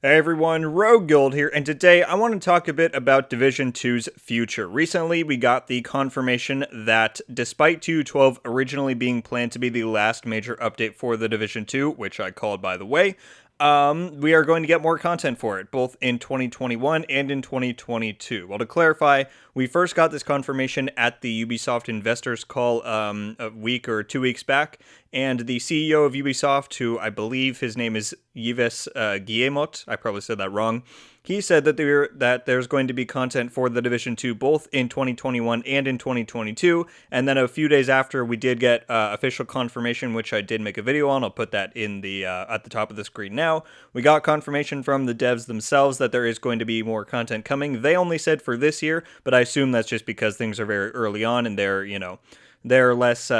Hey everyone, RogueGold here, and today I want to talk a bit about Division 2's future. Recently, we got the confirmation that despite 2.12 originally being planned to be the last major update for the Division 2, which I called by the way, we are going to get more content for it, both in 2021 and in 2022. Well, to clarify, we first got this confirmation at the Ubisoft investors call a week or 2 weeks back, and the CEO of Ubisoft, who I believe his name is Yves Guillemot, I probably said that wrong, he said that there's going to be content for The Division 2 both in 2021 and in 2022, and then a few days after we did get official confirmation, which I did make a video on. I'll put that in the at the top of the screen now. We got confirmation from the devs themselves that there is going to be more content coming. They only said for this year, but I assume that's just because things are very early on and they're less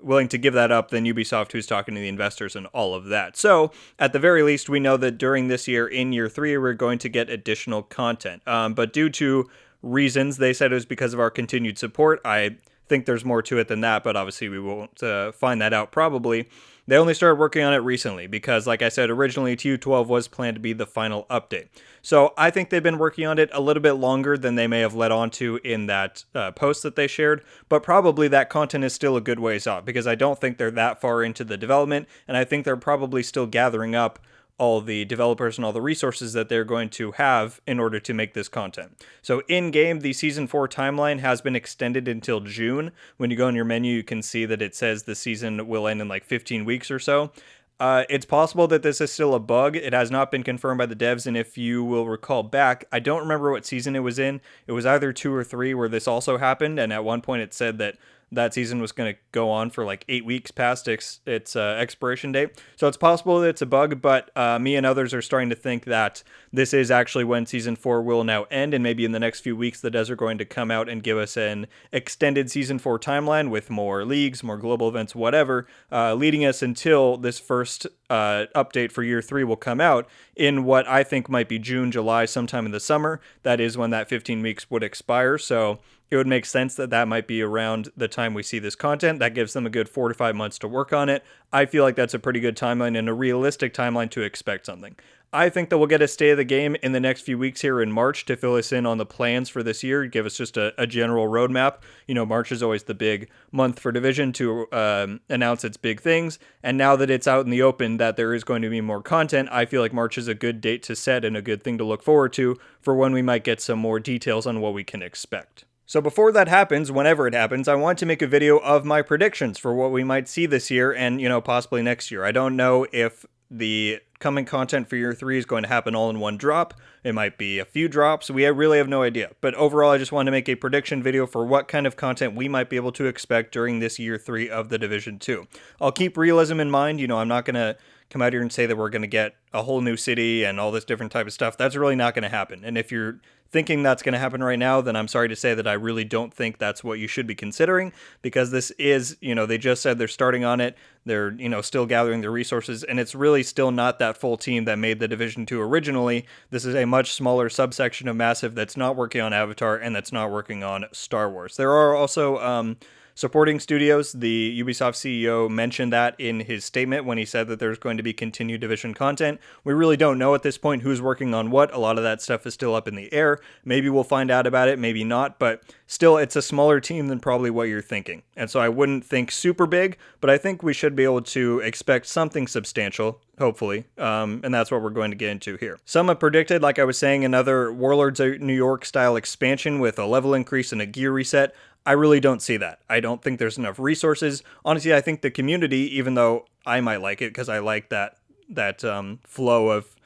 willing to give that up than Ubisoft, who's talking to the investors and all of that. So, at the very least, we know that during this year, in year 3, we're going to get additional content. But due to reasons, they said it was because of our continued support. I think there's more to it than that, but obviously we won't find that out probably. They only started working on it recently because, like I said, originally TU12 was planned to be the final update. So I think they've been working on it a little bit longer than they may have led on to in that post that they shared, but probably that content is still a good ways off because I don't think they're that far into the development, and I think they're probably still gathering up all the developers and all the resources that they're going to have in order to make this content. So in-game, the Season 4 timeline has been extended until June. When you go in your menu, you can see that it says the season will end in like 15 weeks or so. It's possible that this is still a bug. It has not been confirmed by the devs, and if you will recall back, I don't remember what season it was in. It was either 2 or 3 where this also happened, and at one point it said that that season was going to go on for like 8 weeks past its expiration date. So it's possible that it's a bug, but me and others are starting to think that this is actually when Season 4 will now end, and maybe in the next few weeks the devs are going to come out and give us an extended Season 4 timeline with more leagues, more global events, whatever, leading us until this first update for Year 3 will come out in what I think might be June, July, sometime in the summer. That is when that 15 weeks would expire, so it would make sense that that might be around the time we see this content. That gives them a good 4 to 5 months to work on it. I feel like that's a pretty good timeline and a realistic timeline to expect something. I think that we'll get a state of the game in the next few weeks here in March to fill us in on the plans for this year, give us just a general roadmap. You know, March is always the big month for Division to announce its big things, and now that it's out in the open that there is going to be more content, I feel like March is a good date to set and a good thing to look forward to for when we might get some more details on what we can expect. So before that happens, whenever it happens, I want to make a video of my predictions for what we might see this year and, possibly next year. I don't know if the coming content for Year 3 is going to happen all in one drop. It might be a few drops. We really have no idea. But overall, I just want to make a prediction video for what kind of content we might be able to expect during this Year 3 of the Division 2. I'll keep realism in mind. I'm not going to come out here and say that we're going to get a whole new city and all this different type of stuff. That's really not going to happen. And if you're thinking that's going to happen right now, then I'm sorry to say that I really don't think that's what you should be considering, because this is, they just said they're starting on it. They're, still gathering their resources, and it's really still not that full team that made the Division 2 originally. This is a much smaller subsection of Massive that's not working on Avatar and that's not working on Star Wars. There are also supporting studios. The Ubisoft CEO mentioned that in his statement when he said that there's going to be continued Division content. We really don't know at this point who's working on what. A lot of that stuff is still up in the air. Maybe we'll find out about it, maybe not, but still, it's a smaller team than probably what you're thinking. And so I wouldn't think super big, but I think we should be able to expect something substantial, hopefully, and that's what we're going to get into here. Some have predicted, like I was saying, another Warlords of New York style expansion with a level increase and a gear reset. I really don't see that. I don't think there's enough resources. Honestly, I think the community, even though I might like it because I like that flow of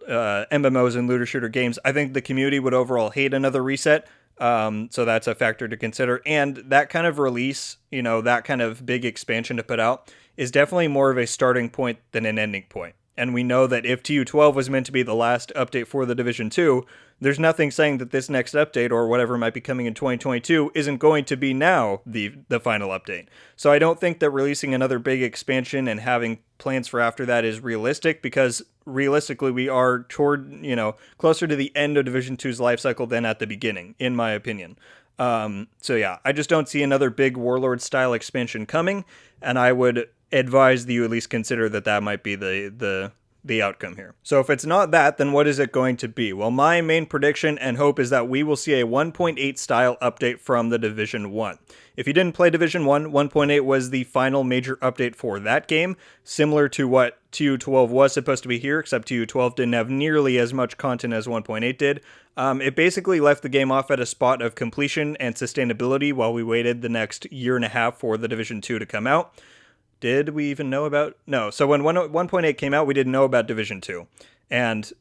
MMOs and looter shooter games, I think the community would overall hate another reset. So that's a factor to consider. And that kind of release, that kind of big expansion to put out is definitely more of a starting point than an ending point. And we know that if TU12 was meant to be the last update for the Division 2, there's nothing saying that this next update or whatever might be coming in 2022 isn't going to be now the final update. So I don't think that releasing another big expansion and having plans for after that is realistic, because realistically we are toward, closer to the end of Division 2's life cycle than at the beginning, in my opinion. So yeah, I just don't see another big Warlord style expansion coming, and I would advise that you at least consider that might be the the outcome here. So if it's not that, then what is it going to be? Well, my main prediction and hope is that we will see a 1.8 style update from the Division 1. If you didn't play Division 1, 1.8 was the final major update for that game, similar to what TU12 was supposed to be here, except TU12 didn't have nearly as much content as 1.8 did. It basically left the game off at a spot of completion and sustainability while we waited the next year and a half for the Division 2 to come out. Did we even know about? No. So when 1.8 came out, we didn't know about Division 2. And,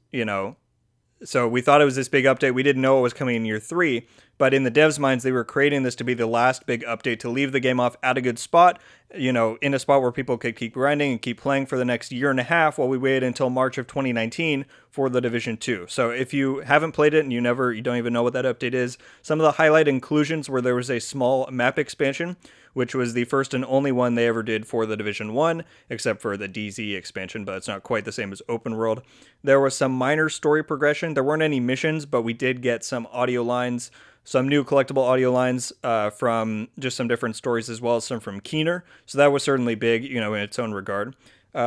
so we thought it was this big update. We didn't know it was coming in year 3. But in the devs' minds, they were creating this to be the last big update to leave the game off at a good spot, in a spot where people could keep grinding and keep playing for the next year and a half while we wait until March of 2019 for the Division 2. So if you haven't played it and you don't even know what that update is, some of the highlight inclusions were there was a small map expansion, which was the first and only one they ever did for the Division 1, except for the DZ expansion, but it's not quite the same as open world. There was some minor story progression. There weren't any missions, but we did get some audio lines, some new collectible audio lines from just some different stories, as well as some from Keener. So that was certainly big, in its own regard.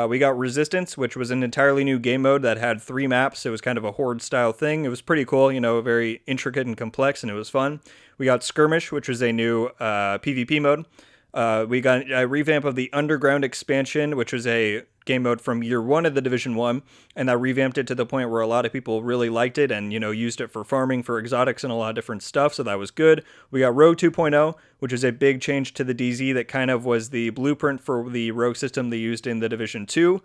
We got Resistance, which was an entirely new game mode that had 3 maps. It was kind of a horde style thing. It was pretty cool, very intricate and complex, and it was fun. We got Skirmish, which was a new PvP mode. We got a revamp of the Underground expansion, which was a game mode from year 1 of the Division 1, and that revamped it to the point where a lot of people really liked it and, used it for farming, for exotics, and a lot of different stuff, so that was good. We got Rogue 2.0, which is a big change to the DZ that kind of was the blueprint for the Rogue system they used in the Division 2.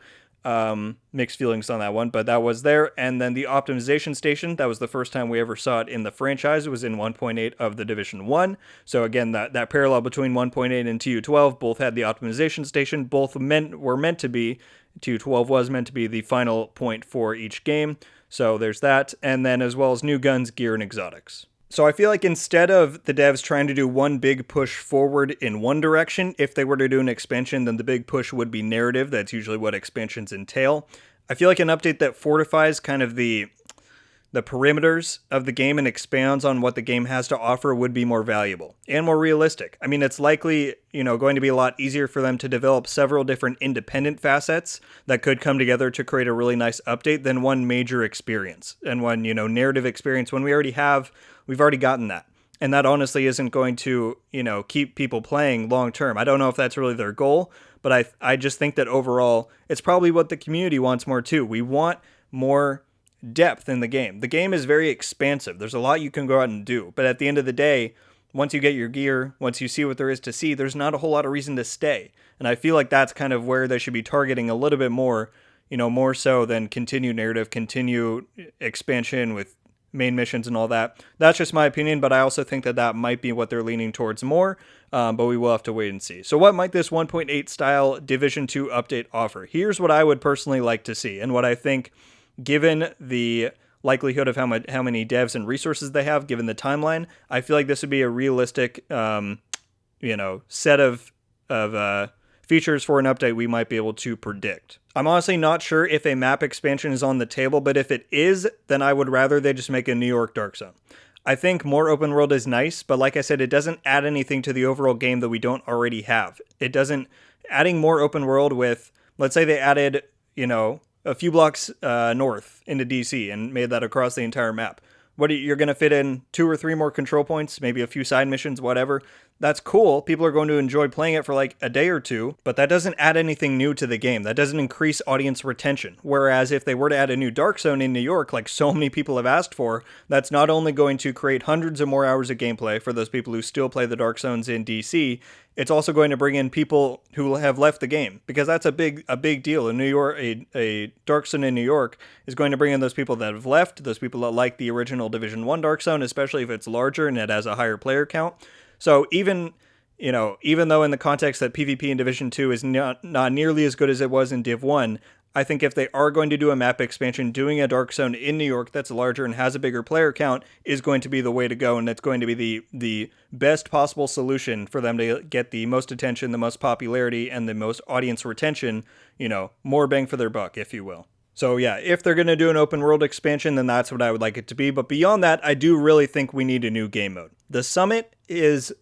Mixed feelings on that one, but that was there. And then the optimization station, that was the first time we ever saw it in the franchise. It was in 1.8 of the Division 1. So again, that parallel between 1.8 and TU12, both had the optimization station. Both were meant to be, TU12 was meant to be the final point for each game. So there's that. And then as well as new guns, gear, and exotics. So I feel like instead of the devs trying to do one big push forward in one direction, if they were to do an expansion, then the big push would be narrative. That's usually what expansions entail. I feel like an update that fortifies kind of the perimeters of the game and expands on what the game has to offer would be more valuable and more realistic. I mean, it's likely, going to be a lot easier for them to develop several different independent facets that could come together to create a really nice update than one major experience and one, narrative experience when we've already gotten that. And that honestly isn't going to, keep people playing long term. I don't know if that's really their goal, but I just think that overall, it's probably what the community wants more too. We want more depth in the game. The game is very expansive. There's a lot you can go out and do. But at the end of the day, once you get your gear, once you see what there is to see, there's not a whole lot of reason to stay. And I feel like that's kind of where they should be targeting a little bit more, more so than continue narrative, continue expansion with main missions and all that. That's just my opinion, but I also think that might be what they're leaning towards more, but we will have to wait and see. So what might this 1.8 style Division 2 update offer? Here's what I would personally like to see, and what I think, given the likelihood of how many devs and resources they have, given the timeline, I feel like this would be a realistic, set of features for an update we might be able to predict. I'm honestly not sure if a map expansion is on the table, but if it is, then I would rather they just make a New York Dark Zone. I think more open world is nice, but like I said, it doesn't add anything to the overall game that we don't already have. Adding more open world with, let's say they added, a few blocks north into DC and made that across the entire map. You're going to fit in 2 or 3 more control points, maybe a few side missions, whatever. That's cool. People are going to enjoy playing it for like a day or two, but that doesn't add anything new to the game. That doesn't increase audience retention. Whereas if they were to add a new Dark Zone in New York, like so many people have asked for, that's not only going to create hundreds of more hours of gameplay for those people who still play the Dark Zones in DC, it's also going to bring in people who have left the game, because that's a big deal. In New York, a Dark Zone in New York is going to bring in those people that have left, those people that like the original Division 1 Dark Zone, especially if it's larger and it has a higher player count. So even though in the context that PvP in Division 2 is not nearly as good as it was in Div 1, I think if they are going to do a map expansion, doing a Dark Zone in New York that's larger and has a bigger player count is going to be the way to go, and it's going to be the best possible solution for them to get the most attention, the most popularity, and the most audience retention, more bang for their buck, if you will. So yeah, if they're going to do an open world expansion, then that's what I would like it to be. But beyond that, I do really think we need a new game mode. The Summit is,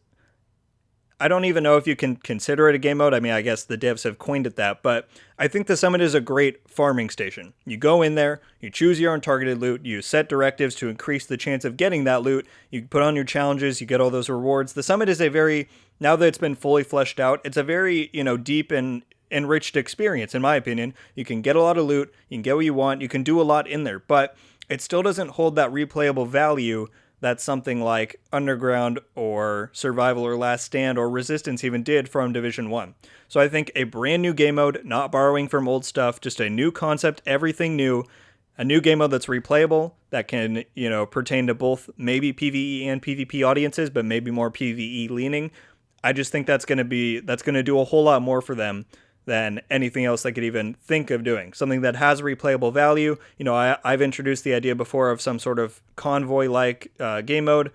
I don't even know if you can consider it a game mode. I mean, I guess the devs have coined it that, but I think the summit is a great farming station. You go in there, you choose your own targeted loot, you set directives to increase the chance of getting that loot, you put on your challenges, you get all those rewards. The summit is a very, now that it's been fully fleshed out, it's a very, deep and enriched experience, in my opinion. You can get a lot of loot, you can get what you want, you can do a lot in there, but it still doesn't hold that replayable value that something like Underground or Survival or Last Stand or Resistance even did from Division 1. So I think a brand new game mode, not borrowing from old stuff, just a new concept, everything new, a new game mode that's replayable, that can, pertain to both maybe PvE and PvP audiences, but maybe more PvE leaning. I just think that's going to do a whole lot more for them than anything else they could even think of doing. Something that has replayable value. I've introduced the idea before of some sort of convoy-like game mode.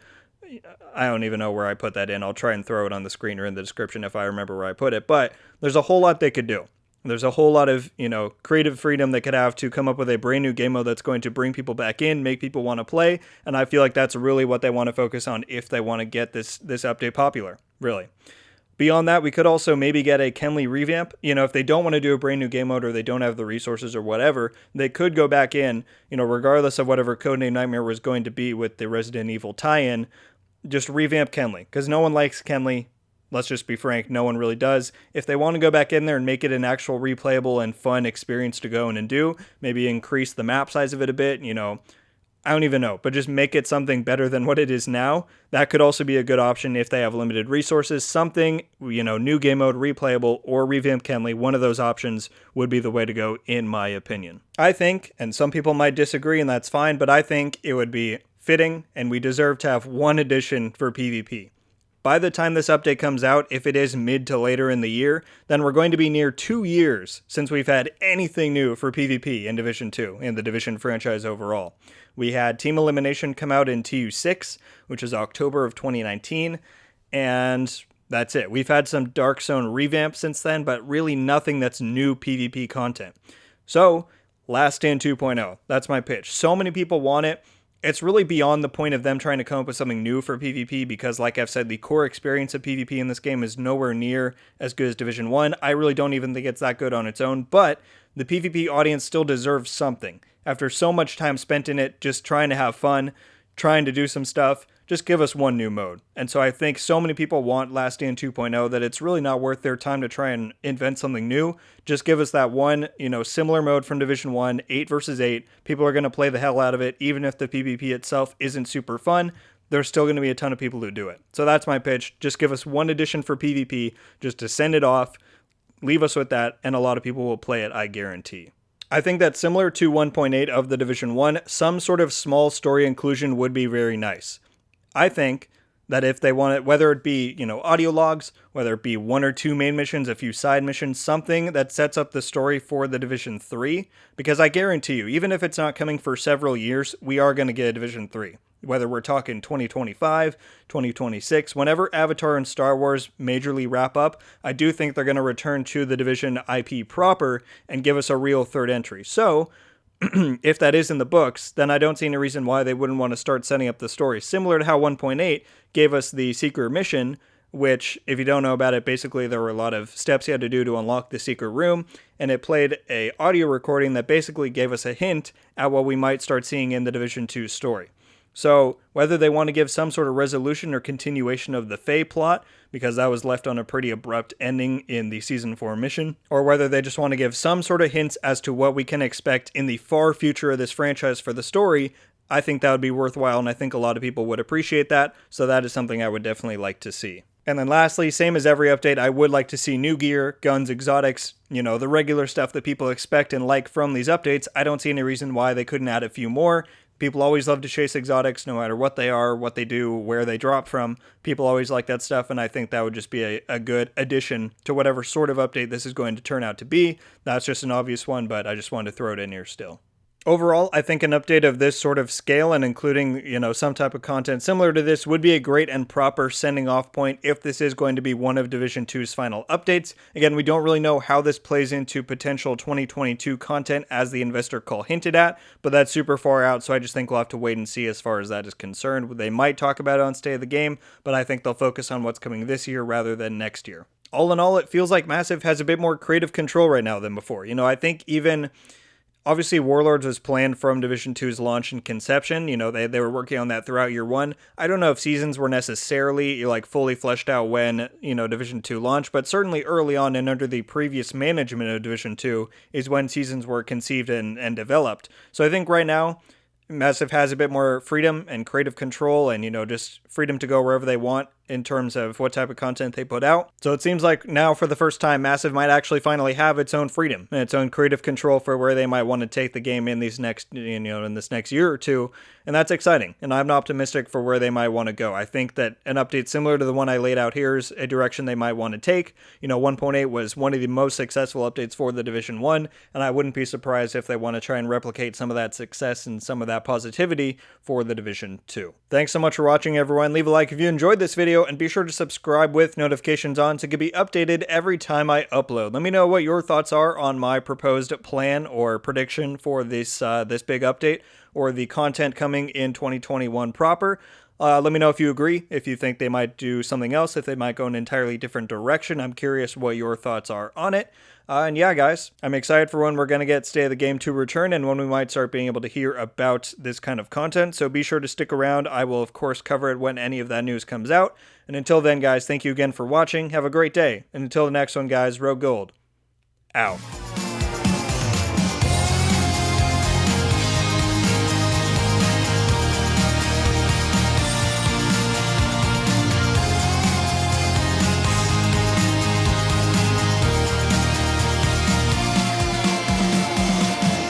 I don't even know where I put that in. I'll try and throw it on the screen or in the description if I remember where I put it. But there's a whole lot they could do. There's a whole lot of, creative freedom they could have to come up with a brand new game mode that's going to bring people back in, make people want to play. And I feel like that's really what they want to focus on if they want to get this update popular, really. Beyond that, we could also maybe get a Kenley revamp. If they don't want to do a brand new game mode or they don't have the resources or whatever, they could go back in, regardless of whatever Codename Nightmare was going to be with the Resident Evil tie-in, just revamp Kenley. Because no one likes Kenley. Let's just be frank, no one really does. If they want to go back in there and make it an actual replayable and fun experience to go in and do, maybe increase the map size of it a bit, I don't even know, but just make it something better than what it is now. That could also be a good option if they have limited resources. Something, new game mode, replayable, or revamp Kenley. One of those options would be the way to go, in my opinion. I think, and some people might disagree, and that's fine, but I think it would be fitting, and we deserve to have one edition for PvP. By the time this update comes out, if it is mid to later in the year, then we're going to be near 2 years since we've had anything new for PvP in Division 2, in the Division franchise overall. We had Team Elimination come out in TU6, which is October of 2019, and that's it. We've had some Dark Zone revamp since then, but really nothing that's new PvP content. So, Last Stand 2.0, that's my pitch. So many people want it. It's really beyond the point of them trying to come up with something new for PvP because, like I've said, the core experience of PvP in this game is nowhere near as good as Division 1. I really don't even think it's that good on its own, but the PvP audience still deserves something. After so much time spent in it, just trying to have fun, trying to do some stuff, just give us one new mode. And so I think so many people want Last Stand 2.0 that it's really not worth their time to try and invent something new. Just give us that one, similar mode from Division 1, 8 versus 8. People are going to play the hell out of it. Even if the PvP itself isn't super fun, there's still going to be a ton of people who do it. So that's my pitch. Just give us one edition for PvP, just to send it off, leave us with that, and a lot of people will play it, I guarantee. I think that similar to 1.8 of the Division 1, some sort of small story inclusion would be very nice. I think that if they want it, whether it be, audio logs, whether it be 1 or 2 main missions, a few side missions, something that sets up the story for the Division 3, because I guarantee you, even if it's not coming for several years, we are going to get a Division 3. Whether we're talking 2025, 2026, whenever Avatar and Star Wars majorly wrap up, I do think they're going to return to the Division IP proper and give us a real third entry. So, if that is in the books, then I don't see any reason why they wouldn't want to start setting up the story. Similar to how 1.8 gave us the secret mission, which, if you don't know about it, basically there were a lot of steps you had to do to unlock the secret room, and it played a audio recording that basically gave us a hint at what we might start seeing in the Division 2 story. So, whether they want to give some sort of resolution or continuation of the Fae plot, because that was left on a pretty abrupt ending in the Season 4 mission, or whether they just want to give some sort of hints as to what we can expect in the far future of this franchise for the story, I think that would be worthwhile, and I think a lot of people would appreciate that, so that is something I would definitely like to see. And then lastly, same as every update, I would like to see new gear, guns, exotics, the regular stuff that people expect and like from these updates. I don't see any reason why they couldn't add a few more. People always love to chase exotics, no matter what they are, what they do, where they drop from. People always like that stuff, and I think that would just be a good addition to whatever sort of update this is going to turn out to be. That's just an obvious one, but I just wanted to throw it in here still. Overall, I think an update of this sort of scale and including, some type of content similar to this would be a great and proper sending off point if this is going to be one of Division 2's final updates. Again, we don't really know how this plays into potential 2022 content as the investor call hinted at, but that's super far out, so I just think we'll have to wait and see as far as that is concerned. They might talk about it on State of the Game, but I think they'll focus on what's coming this year rather than next year. All in all, it feels like Massive has a bit more creative control right now than before. I think even obviously, Warlords was planned from Division 2's launch and conception. They were working on that throughout year one. I don't know if seasons were necessarily fully fleshed out when, Division 2 launched, but certainly early on and under the previous management of Division 2 is when seasons were conceived and developed. So I think right now, Massive has a bit more freedom and creative control and, just freedom to go wherever they want in terms of what type of content they put out. So it seems like now for the first time, Massive might actually finally have its own freedom and its own creative control for where they might want to take the game in these next, in this next year or two. And that's exciting. And I'm optimistic for where they might want to go. I think that an update similar to the one I laid out here is a direction they might want to take. 1.8 was one of the most successful updates for the Division 1, and I wouldn't be surprised if they want to try and replicate some of that success and some of that positivity for the Division 2. Thanks so much for watching, everyone. Leave a like if you enjoyed this video, and be sure to subscribe with notifications on to be updated every time I upload. Let me know what your thoughts are on my proposed plan or prediction for this big update or the content coming in 2021 proper. Let me know if you agree, if you think they might do something else, if they might go in an entirely different direction. I'm curious what your thoughts are on it. And yeah, guys, I'm excited for when we're going to get State of the Game 2 return and when we might start being able to hear about this kind of content. So be sure to stick around. I will, of course, cover it when any of that news comes out. And until then, guys, thank you again for watching. Have a great day. And until the next one, guys, RogueGold out.